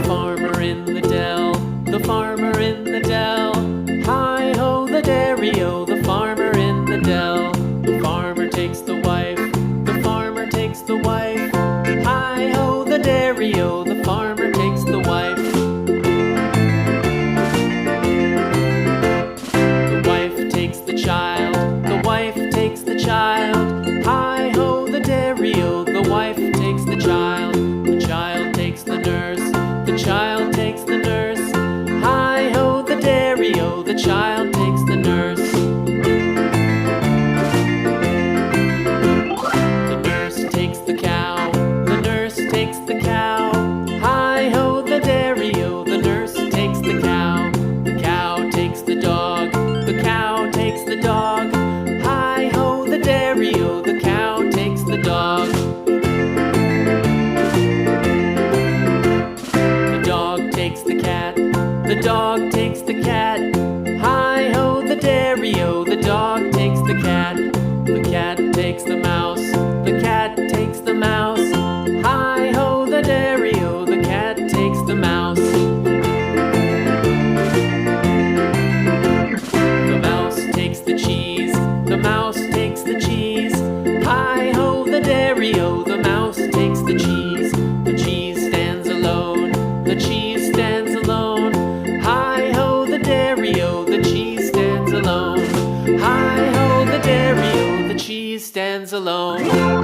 Farmer in the dell, the farmer in the dell. Hi-ho, the dairy-o, the farmer in the dell. The farmer takes the wife, the farmer takes the wife. Hi-ho, the dairy-o, the farmer takes the wife. The wife takes the child, the wife takes the child. Hi-ho, the dairy-o, the wife takes the child. The child takes the nurse, the child takes the nurse. Hi-ho, the dairy-o, the child takes the nurse. The nurse takes the cow, the nurse takes the cow. Hi-ho, the dairy-o, the nurse takes the cow. The cow takes the dog, the cow takes the dog. Hi-ho, the dairy-o, the cow takes the dog. The dog takes the cat, the dog takes the cat. Hi-ho, the dairy-o, the dog takes the cat. The cat takes the mouse, the cat takes the mouse. Hi-ho, the dairy-o, the cat takes the mouse. The mouse takes the cheese, the mouse takes the cheese. Hi-ho, the dairy-o, the mouse takes the cheese. The cheese stands alone, the cheese stands alone. Hi-ho, the dairy-o, the cheese stands alone. Hi-ho, the dairy-o, the cheese stands alone.